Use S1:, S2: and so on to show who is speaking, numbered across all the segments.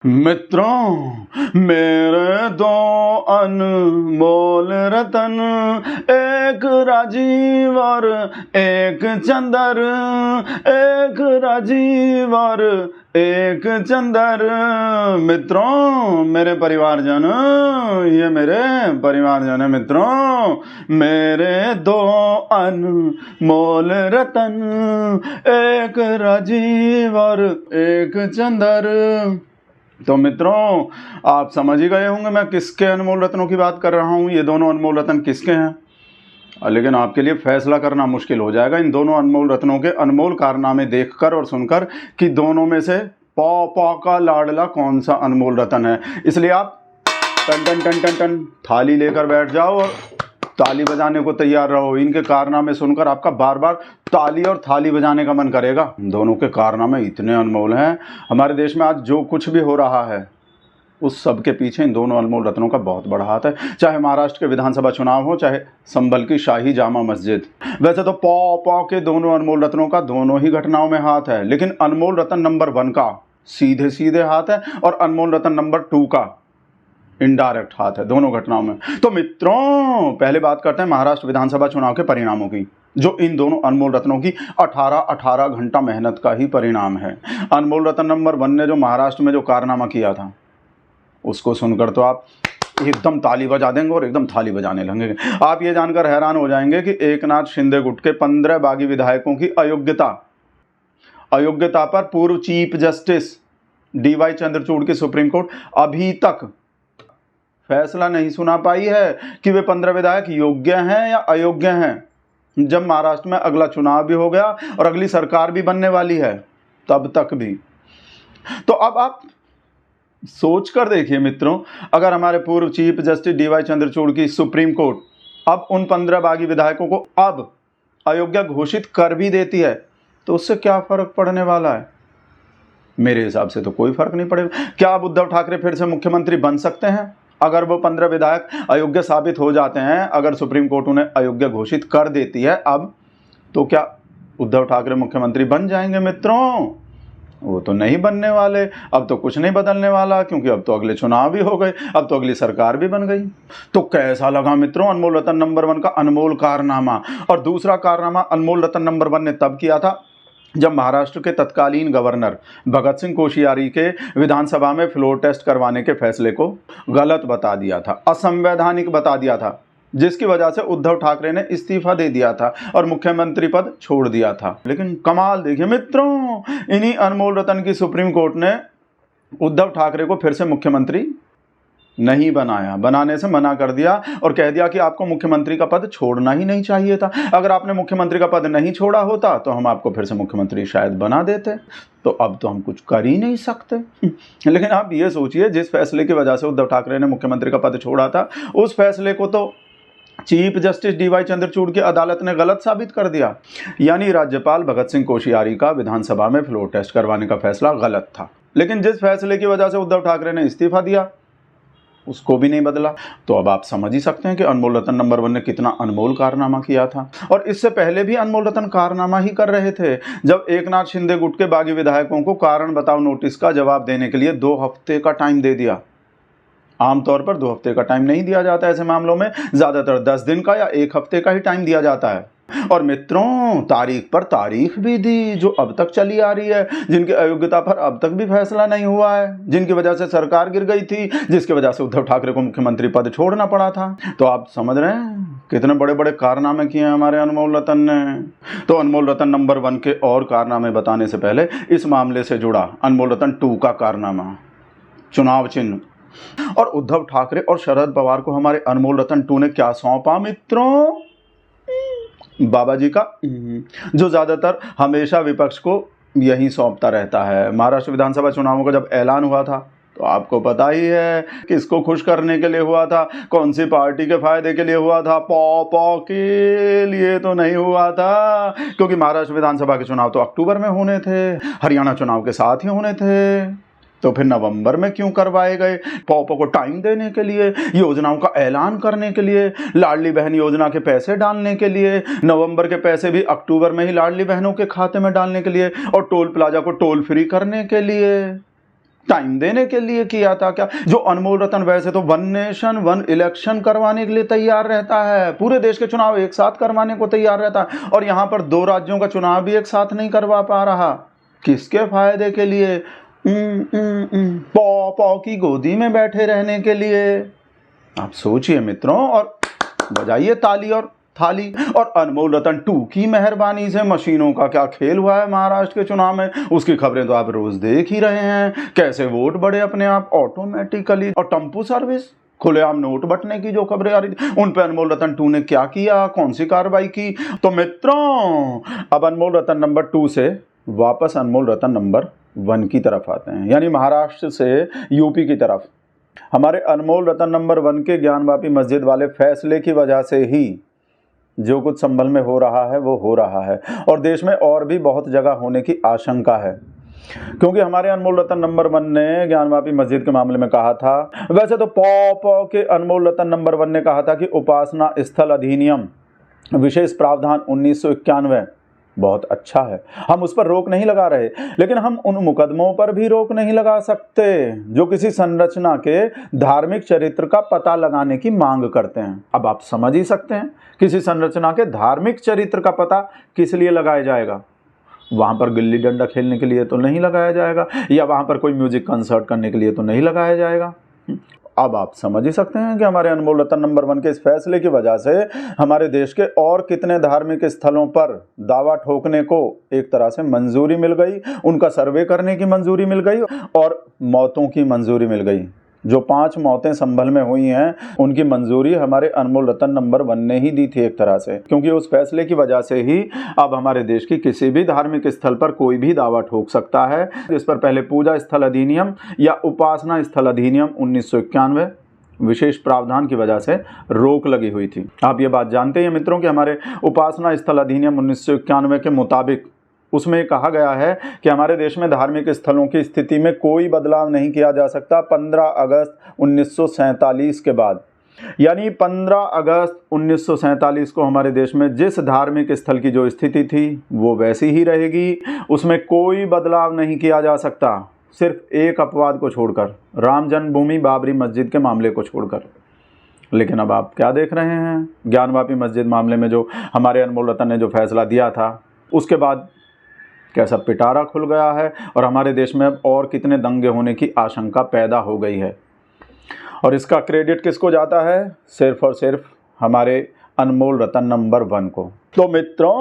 S1: मित्रों, मेरे दो अनमोल रतन, एक राजीव और एक चंदर, एक राजीव और एक चंदर। मित्रों, मेरे परिवारजन, ये मेरे परिवारजन है। मित्रों, मेरे दो अनमोल रतन, एक राजीव और एक चंदर। तो मित्रों, आप समझ ही गए होंगे मैं किसके अनमोल रत्नों की बात कर रहा हूँ। ये दोनों अनमोल रत्न किसके हैं, लेकिन आपके लिए फैसला करना मुश्किल हो जाएगा इन दोनों अनमोल रत्नों के अनमोल कारनामे देखकर और सुनकर कि दोनों में से पौ पौ का लाडला कौन सा अनमोल रत्न है। इसलिए आप टन टन टन टन टन थाली लेकर बैठ जाओ और ताली बजाने को तैयार रहो। इनके कारनामे सुनकर आपका बार बार ताली और थाली बजाने का मन करेगा। दोनों के कारनामे इतने अनमोल हैं। हमारे देश में आज जो कुछ भी हो रहा है उस सब के पीछे इन दोनों अनमोल रत्नों का बहुत बड़ा हाथ है। चाहे महाराष्ट्र के विधानसभा चुनाव हो, चाहे संभल की शाही जामा मस्जिद। वैसे तो पौ पौ के दोनों अनमोल रत्नों का दोनों ही घटनाओं में हाथ है, लेकिन अनमोल रत्न नंबर 1 का सीधे सीधे हाथ है और अनमोल रत्न नंबर 2 का इनडायरेक्ट हाथ है दोनों घटनाओं में। तो मित्रों, पहले बात करते हैं महाराष्ट्र विधानसभा चुनाव के परिणामों की, जो इन दोनों अनमोल रत्नों की 18 घंटा मेहनत का ही परिणाम है। अनमोल रत्न नंबर 1 ने जो महाराष्ट्र में जो कारनामा किया था, उसको सुनकर तो आप एकदम ताली बजा देंगे और एकदम थाली बजाने लगेंगे। आप ये जानकर हैरान हो जाएंगे कि एकनाथ शिंदे गुट के 15 बागी विधायकों की अयोग्यता पर पूर्व चीफ जस्टिस DY चंद्रचूड़ की सुप्रीम कोर्ट अभी तक फैसला नहीं सुना पाई है कि वे 15 विधायक योग्य हैं या अयोग्य हैं। जब महाराष्ट्र में अगला चुनाव भी हो गया और अगली सरकार भी बनने वाली है, तब तक भी। तो अब आप सोच कर देखिए मित्रों, अगर हमारे पूर्व चीफ जस्टिस DY चंद्रचूड़ की सुप्रीम कोर्ट अब उन 15 बागी विधायकों को अब अयोग्य घोषित कर भी देती है, तो उससे क्या फर्क पड़ने वाला है? मेरे हिसाब से तो कोई फर्क नहीं पड़ेगा। क्या अब उद्धव ठाकरे फिर से मुख्यमंत्री बन सकते हैं अगर वो 15 विधायक अयोग्य साबित हो जाते हैं? अगर सुप्रीम कोर्ट उन्हें अयोग्य घोषित कर देती है अब, तो क्या उद्धव ठाकरे मुख्यमंत्री बन जाएंगे? मित्रों, वो तो नहीं बनने वाले। अब तो कुछ नहीं बदलने वाला, क्योंकि अब तो अगले चुनाव भी हो गए, अब तो अगली सरकार भी बन गई। तो कैसा लगा मित्रों अनमोल रत्न नंबर 1 का अनमोल कारनामा? और दूसरा कारनामा अनमोल रत्न नंबर 1 ने तब किया था जब महाराष्ट्र के तत्कालीन गवर्नर भगत सिंह कोश्यारी के विधानसभा में फ्लोर टेस्ट करवाने के फैसले को गलत बता दिया था, असंवैधानिक बता दिया था, जिसकी वजह से उद्धव ठाकरे ने इस्तीफा दे दिया था और मुख्यमंत्री पद छोड़ दिया था। लेकिन कमाल देखिए मित्रों, इन्हीं अनमोल रत्न की सुप्रीम कोर्ट ने उद्धव ठाकरे को फिर से मुख्यमंत्री नहीं बनाया, बनाने से मना कर दिया और कह दिया कि आपको मुख्यमंत्री का पद छोड़ना ही नहीं चाहिए था। अगर आपने मुख्यमंत्री का पद नहीं छोड़ा होता तो हम आपको फिर से मुख्यमंत्री शायद बना देते। तो अब तो हम कुछ कर ही नहीं सकते। लेकिन आप ये सोचिए, जिस फैसले की वजह से उद्धव ठाकरे ने मुख्यमंत्री का पद छोड़ा था, उस फैसले को तो चीफ जस्टिस DY चंद्रचूड़ की अदालत ने गलत साबित कर दिया। यानी राज्यपाल भगत सिंह कोश्यारी का विधानसभा में फ्लोर टेस्ट करवाने का फैसला गलत था। लेकिन जिस फैसले की वजह से उद्धव ठाकरे ने इस्तीफा दिया, उसको भी नहीं बदला। तो अब आप समझ ही सकते हैं कि अनमोल रत्न नंबर 1 ने कितना अनमोल कारनामा किया था। और इससे पहले भी अनमोल रत्न कारनामा ही कर रहे थे, जब एकनाथ शिंदे गुट के बागी विधायकों को कारण बताओ नोटिस का जवाब देने के लिए 2 हफ्ते का टाइम दे दिया। आमतौर पर 2 हफ्ते का टाइम नहीं दिया जाता ऐसे मामलों में, ज्यादातर 10 दिन का या 1 हफ्ते का ही टाइम दिया जाता है। और मित्रों, तारीख पर तारीख भी दी, जो अब तक चली आ रही है, जिनकी अयोग्यता पर अब तक भी फैसला नहीं हुआ है, जिनकी वजह से सरकार गिर गई थी, जिसकी वजह से उद्धव ठाकरे को मुख्यमंत्री पद छोड़ना पड़ा था। तो आप समझ रहे हैं कितने बड़े बड़े कारनामे किए हैं हमारे अनमोल रत्न ने। तो अनमोल रत्न नंबर 1 के और कारनामे बताने से पहले इस मामले से जुड़ा अनमोल रत्न 2 का कारनामा, चुनाव चिन्ह। और उद्धव ठाकरे और शरद पवार को हमारे अनमोल रत्न 2 ने क्या सौंपा मित्रों? बाबा जी का, जो ज्यादातर हमेशा विपक्ष को यही सौंपता रहता है। महाराष्ट्र विधानसभा चुनावों का जब ऐलान हुआ था, तो आपको पता ही है किसको खुश करने के लिए हुआ था, कौन सी पार्टी के फायदे के लिए हुआ था। पौ के लिए तो नहीं हुआ था, क्योंकि महाराष्ट्र विधानसभा के चुनाव तो अक्टूबर में होने थे, हरियाणा चुनाव के साथ ही होने थे। तो फिर नवंबर में क्यों करवाए गए? पौ को टाइम देने के लिए, योजनाओं का ऐलान करने के लिए, लाडली बहन योजना के पैसे डालने के लिए, नवंबर के पैसे भी अक्टूबर में ही लाडली बहनों के खाते में डालने के लिए, और टोल प्लाजा को टोल फ्री करने के लिए। टाइम देने के लिए किया था क्या? जो अनमोल रतन वैसे तो वन नेशन वन इलेक्शन करवाने के लिए तैयार रहता है, पूरे देश के चुनाव एक साथ करवाने को तैयार रहता है, और यहां पर 2 राज्यों का चुनाव भी एक साथ नहीं करवा पा रहा। किसके फायदे के लिए? पौ पौ की गोदी में बैठे रहने के लिए। आप सोचिए मित्रों, और बजाइए ताली और थाली। और अनमोल रतन 2 की मेहरबानी से मशीनों का क्या खेल हुआ है महाराष्ट्र के चुनाव में, उसकी खबरें तो आप रोज देख ही रहे हैं। कैसे वोट बढ़े अपने आप ऑटोमेटिकली, और टम्पू सर्विस, खुलेआम नोट बंटने की जो खबरें आ रही थी, उन पे अनमोल रतन 2 ने क्या किया, कौन सी कार्रवाई की? तो मित्रों, अब अनमोल रतन नंबर 2 से वापस अनमोल रतन नंबर 1 की तरफ आते हैं, यानी महाराष्ट्र से यूपी की तरफ। हमारे अनमोल रतन नंबर 1 के ज्ञानवापी मस्जिद वाले फैसले की वजह से ही जो कुछ संभल में हो रहा है वो हो रहा है, और देश में और भी बहुत जगह होने की आशंका है। क्योंकि हमारे अनमोल रतन नंबर 1 ने ज्ञानवापी मस्जिद के मामले में कहा था, वैसे तो पौ के अनमोल रतन नंबर 1 ने कहा था कि उपासना स्थल अधिनियम विशेष प्रावधान 1991 बहुत अच्छा है, हम उस पर रोक नहीं लगा रहे, लेकिन हम उन मुकदमों पर भी रोक नहीं लगा सकते जो किसी संरचना के धार्मिक चरित्र का पता लगाने की मांग करते हैं। अब आप समझ ही सकते हैं, किसी संरचना के धार्मिक चरित्र का पता किस लिए लगाया जाएगा? वहां पर गिल्ली डंडा खेलने के लिए तो नहीं लगाया जाएगा, या वहां पर कोई म्यूजिक कंसर्ट करने के लिए तो नहीं लगाया जाएगा। अब आप समझ ही सकते हैं कि हमारे अनमोल रतन नंबर 1 के इस फैसले की वजह से हमारे देश के और कितने धार्मिक स्थलों पर दावा ठोकने को एक तरह से मंजूरी मिल गई, उनका सर्वे करने की मंजूरी मिल गई, और मौतों की मंजूरी मिल गई। जो 5 मौतें संभल में हुई हैं, उनकी मंजूरी हमारे अनमोल रतन नंबर 1 ने ही दी थी एक तरह से, क्योंकि उस फैसले की वजह से ही अब हमारे देश की किसी भी धार्मिक स्थल पर कोई भी दावा ठोक सकता है। इस पर पहले पूजा स्थल अधिनियम या उपासना स्थल अधिनियम 1991 विशेष प्रावधान की वजह से रोक लगी हुई थी। आप ये बात जानते हैं मित्रों कि हमारे उपासना स्थल अधिनियम 1991 के मुताबिक उसमें कहा गया है कि हमारे देश में धार्मिक स्थलों की स्थिति में कोई बदलाव नहीं किया जा सकता 15 अगस्त 1947 के बाद। यानी 15 अगस्त 1947 को हमारे देश में जिस धार्मिक स्थल की जो स्थिति थी वो वैसी ही रहेगी, उसमें कोई बदलाव नहीं किया जा सकता, सिर्फ एक अपवाद को छोड़कर, राम जन्मभूमि बाबरी मस्जिद के मामले को छोड़कर। लेकिन अब आप क्या देख रहे हैं, ज्ञानवापी मस्जिद मामले में जो हमारे अनमोल रतन ने जो फैसला दिया था, उसके बाद कैसा पिटारा खुल गया है, और हमारे देश में अब और कितने दंगे होने की आशंका पैदा हो गई है। और इसका क्रेडिट किसको जाता है? सिर्फ और सिर्फ हमारे अनमोल रतन नंबर 1 को। तो मित्रों,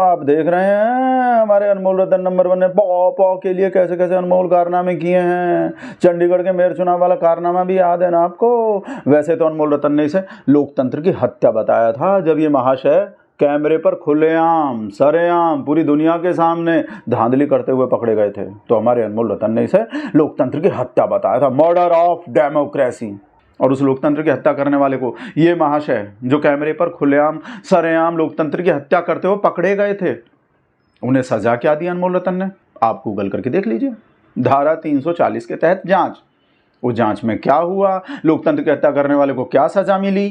S1: आप देख रहे हैं हमारे अनमोल रतन नंबर 1 ने पौ के लिए कैसे कैसे अनमोल कारनामे किए हैं। चंडीगढ़ के मेयर चुनाव वाला कारनामा भी याद है ना आपको? वैसे तो अनमोल रतन ने इसे लोकतंत्र की हत्या बताया था, जब ये महाशय कैमरे पर खुलेआम सरेआम पूरी दुनिया के सामने धांधली करते हुए पकड़े गए थे। तो हमारे अनमोल रतन ने इसे लोकतंत्र की हत्या बताया था, मर्डर ऑफ डेमोक्रेसी। और उस लोकतंत्र की हत्या करने वाले को ये महाशय जो कैमरे पर खुलेआम सरेआम लोकतंत्र की हत्या करते हुए पकड़े गए थे, उन्हें सजा क्या दी अनमोल रतन ने? आप गूगल करके देख लीजिए। धारा 340 के तहत जांच। उस जांच में क्या हुआ, लोकतंत्र की हत्या करने वाले को क्या सजा मिली,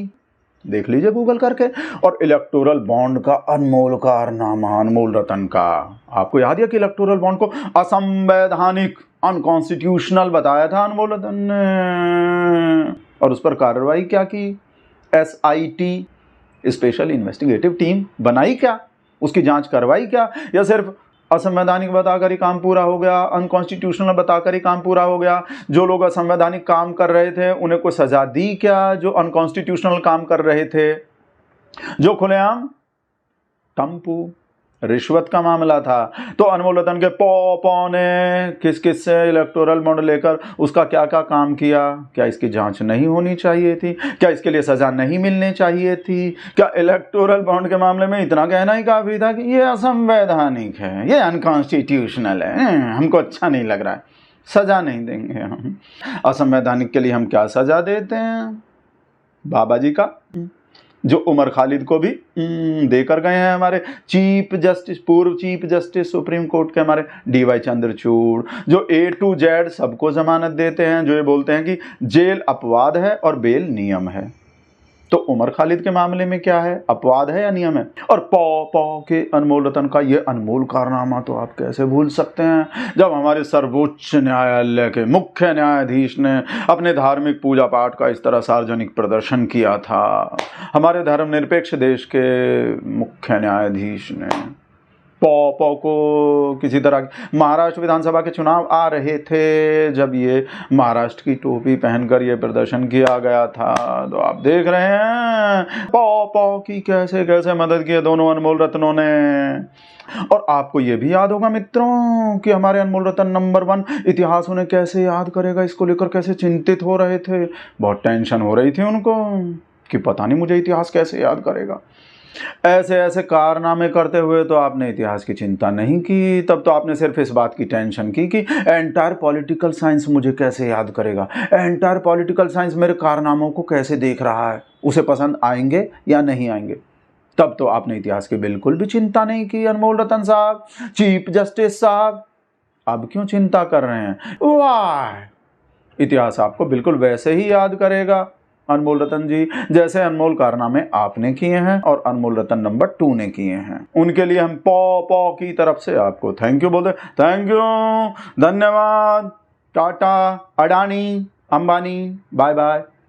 S1: देख लीजिए गूगल करके। और इलेक्टोरल बॉन्ड का अनमोल कारनामा अनमोल रतन का, आपको याद है कि इलेक्टोरल बॉन्ड को असंवैधानिक अनकॉन्स्टिट्यूशनल बताया था अनमोल रतन ने, और उस पर कार्रवाई क्या की? SIT स्पेशल इन्वेस्टिगेटिव टीम बनाई क्या? उसकी जांच करवाई क्या? या सिर्फ असंवैधानिक बताकर ही काम पूरा हो गया, अनकॉन्स्टिट्यूशनल बताकर ही काम पूरा हो गया? जो लोग असंवैधानिक काम कर रहे थे उन्हें कोई सजा दी क्या, जो अनकॉन्स्टिट्यूशनल काम कर रहे थे? जो खुलेआम टम्पू रिश्वत का मामला था, तो अनमोल रतन के पौ ने किस किस से इलेक्टोरल बॉन्ड लेकर उसका क्या क्या काम किया? क्या इसकी जांच नहीं होनी चाहिए थी? क्या इसके लिए सजा नहीं मिलनी चाहिए थी? क्या इलेक्टोरल बॉन्ड के मामले में इतना कहना ही काफी था कि ये असंवैधानिक है, ये अनकॉन्स्टिट्यूशनल है, हमको अच्छा नहीं लग रहा है, सजा नहीं देंगे हम? असंवैधानिक के लिए हम क्या सजा देते हैं? बाबा जी का जो उमर खालिद को भी देकर गए हैं हमारे चीफ जस्टिस, पूर्व चीफ जस्टिस सुप्रीम कोर्ट के हमारे DY चंद्रचूड़, जो A to Z सबको जमानत देते हैं, जो ये बोलते हैं कि जेल अपवाद है और बेल नियम है। तो उमर खालिद के मामले में क्या है, अपवाद है या नियम है? और पौ के अनमोल रतन का ये अनमोल कारनामा तो आप कैसे भूल सकते हैं, जब हमारे सर्वोच्च न्यायालय के मुख्य न्यायाधीश ने अपने धार्मिक पूजा पाठ का इस तरह सार्वजनिक प्रदर्शन किया था। हमारे धर्मनिरपेक्ष देश के मुख्य न्यायाधीश ने पौ को किसी तरह, महाराष्ट्र विधानसभा के चुनाव आ रहे थे जब ये महाराष्ट्र की टोपी पहनकर ये प्रदर्शन किया गया था, तो आप देख रहे हैं पौ की कैसे कैसे मदद की है दोनों अनमोल रत्नों ने। और आपको ये भी याद होगा मित्रों कि हमारे अनमोल रत्न नंबर 1 इतिहास उन्हें कैसे याद करेगा, इसको लेकर कैसे चिंतित हो रहे थे, बहुत टेंशन हो रही थी उनको कि पता नहीं मुझे इतिहास कैसे याद करेगा। ऐसे ऐसे कारनामे करते हुए तो आपने इतिहास की चिंता नहीं की, तब तो आपने सिर्फ इस बात की टेंशन की कि एंटायर पॉलिटिकल साइंस मुझे कैसे याद करेगा, एंटायर पॉलिटिकल साइंस मेरे कारनामों को कैसे देख रहा है, उसे पसंद आएंगे या नहीं आएंगे। तब तो आपने इतिहास की बिल्कुल भी चिंता नहीं की अनमोल रतन साहब, चीफ जस्टिस साहब। अब क्यों चिंता कर रहे हैं? वाह, इतिहास आपको बिल्कुल वैसे ही याद करेगा अनमोल रतन जी, जैसे अनमोल कारनामे आपने किए हैं और अनमोल रतन नंबर 2 ने किए हैं। उनके लिए हम पौ की तरफ से आपको थैंक यू बोलते। थैंक यू, धन्यवाद, टाटा, अडानी, अंबानी, बाय बाय।